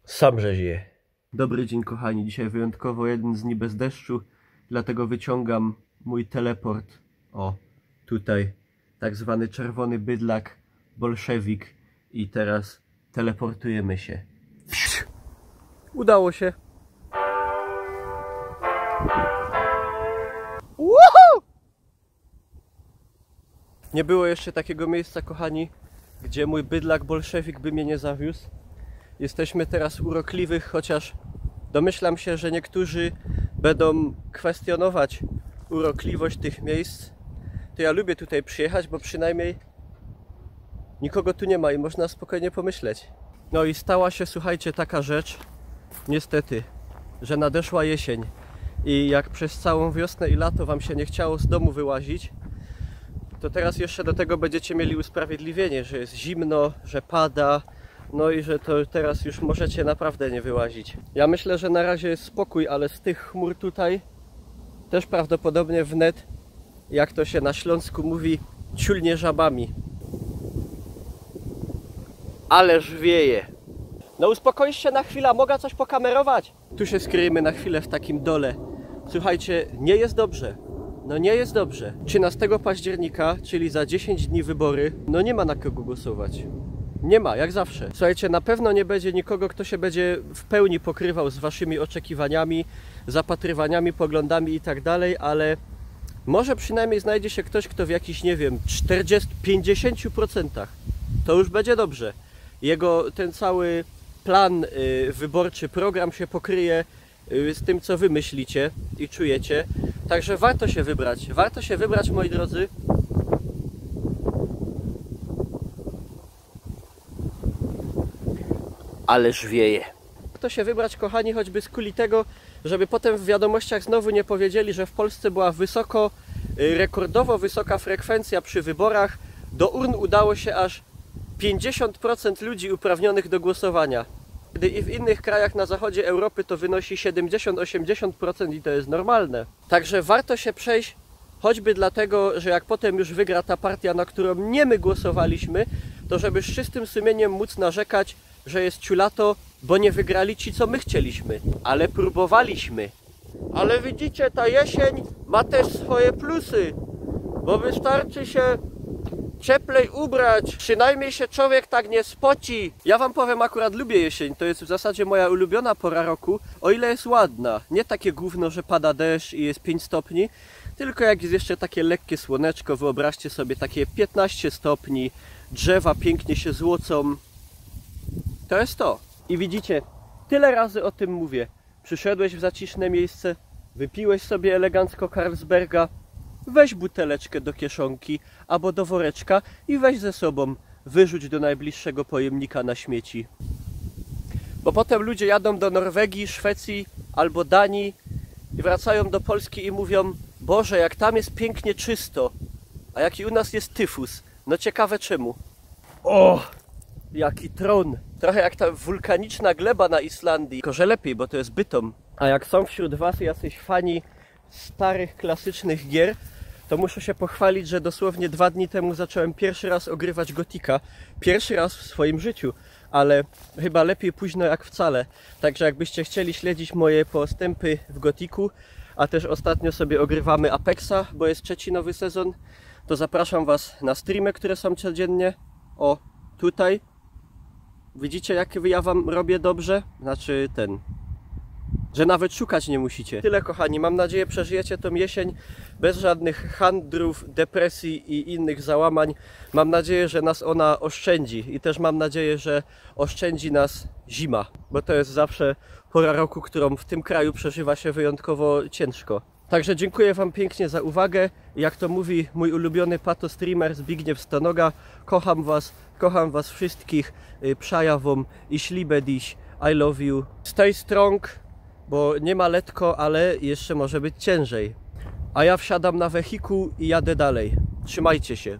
Sam żeś je. Dobry dzień kochani, dzisiaj wyjątkowo jeden z dni bez deszczu, dlatego wyciągam mój teleport. O, tutaj, tak zwany czerwony bydlak, bolszewik i teraz teleportujemy się. Udało się. Woohoo! Nie było jeszcze takiego miejsca, kochani, gdzie mój bydlak bolszewik by mnie nie zawiózł. Jesteśmy teraz w Urokliwych, chociaż domyślam się, że niektórzy będą kwestionować urokliwość tych miejsc. To ja lubię tutaj przyjechać, bo przynajmniej nikogo tu nie ma i można spokojnie pomyśleć. No i stała się, słuchajcie, taka rzecz, niestety, że nadeszła jesień i jak przez całą wiosnę i lato wam się nie chciało z domu wyłazić, to teraz jeszcze do tego będziecie mieli usprawiedliwienie, że jest zimno, że pada, no i że to teraz już możecie naprawdę nie wyłazić. Ja myślę, że na razie jest spokój, ale z tych chmur tutaj też prawdopodobnie wnet, jak to się na Śląsku mówi, ciulnie żabami. Ależ wieje. No uspokoisz się na chwilę, mogę coś pokamerować? Tu się skryjemy na chwilę w takim dole. Słuchajcie, nie jest dobrze. No nie jest dobrze. 13 października, czyli za 10 dni wybory, no nie ma na kogo głosować. Nie ma, jak zawsze. Słuchajcie, na pewno nie będzie nikogo, kto się będzie w pełni pokrywał z waszymi oczekiwaniami, zapatrywaniami, poglądami i tak dalej, ale może przynajmniej znajdzie się ktoś, kto w jakichś, nie wiem, 40-50% to już będzie dobrze. Jego ten cały plan wyborczy, program się pokryje z tym, co wy myślicie i czujecie. Także warto się wybrać. Warto się wybrać, moi drodzy. Ależ wieje. Warto się wybrać, kochani, choćby z kuli tego, żeby potem w wiadomościach znowu nie powiedzieli, że w Polsce była rekordowo wysoka frekwencja przy wyborach. Do urn udało się aż 50% ludzi uprawnionych do głosowania. Gdy i w innych krajach na zachodzie Europy to wynosi 70-80% i to jest normalne. Także warto się przejść, choćby dlatego, że jak potem już wygra ta partia, na którą nie my głosowaliśmy, to żeby z czystym sumieniem móc narzekać, że jest ciulato, bo nie wygrali ci, co my chcieliśmy, ale próbowaliśmy. Ale widzicie, ta jesień ma też swoje plusy, bo wystarczy się cieplej ubrać, przynajmniej się człowiek tak nie spoci. Ja wam powiem, akurat lubię jesień, to jest w zasadzie moja ulubiona pora roku, o ile jest ładna. Nie takie gówno, że pada deszcz i jest 5 stopni, tylko jak jest jeszcze takie lekkie słoneczko, wyobraźcie sobie takie 15 stopni, drzewa pięknie się złocą. To jest to. I widzicie, tyle razy o tym mówię. Przyszedłeś w zaciszne miejsce, wypiłeś sobie elegancko Carlsberga, weź buteleczkę do kieszonki albo do woreczka i weź ze sobą, wyrzuć do najbliższego pojemnika na śmieci. Bo potem ludzie jadą do Norwegii, Szwecji albo Danii i wracają do Polski i mówią: Boże, jak tam jest pięknie czysto, a jaki u nas jest tyfus. No ciekawe czemu. O, jaki tron! Trochę jak ta wulkaniczna gleba na Islandii. Tylko że lepiej, bo to jest Bytom. A jak są wśród was jacyś fani starych, klasycznych gier, to muszę się pochwalić, że dosłownie 2 dni temu zacząłem pierwszy raz ogrywać Gotika. Pierwszy raz w swoim życiu, ale chyba lepiej późno jak wcale. Także jakbyście chcieli śledzić moje postępy w Gotiku, a też ostatnio sobie ogrywamy Apexa, bo jest 3. nowy sezon, to zapraszam was na streamy, które są codziennie. O, tutaj. Widzicie, jak ja wam robię dobrze? Znaczy że nawet szukać nie musicie. Tyle, kochani, mam nadzieję, przeżyjecie tą jesień bez żadnych handrów, depresji i innych załamań. Mam nadzieję, że nas ona oszczędzi i też mam nadzieję, że oszczędzi nas zima, bo to jest zawsze pora roku, którą w tym kraju przeżywa się wyjątkowo ciężko. Także dziękuję wam pięknie za uwagę. Jak to mówi mój ulubiony patostreamer Zbigniew Stonoga, kocham was wszystkich, przajawom i ślibediś, I love you. Stay strong, bo nie ma letko, ale jeszcze może być ciężej. A ja wsiadam na wehikuł i jadę dalej. Trzymajcie się.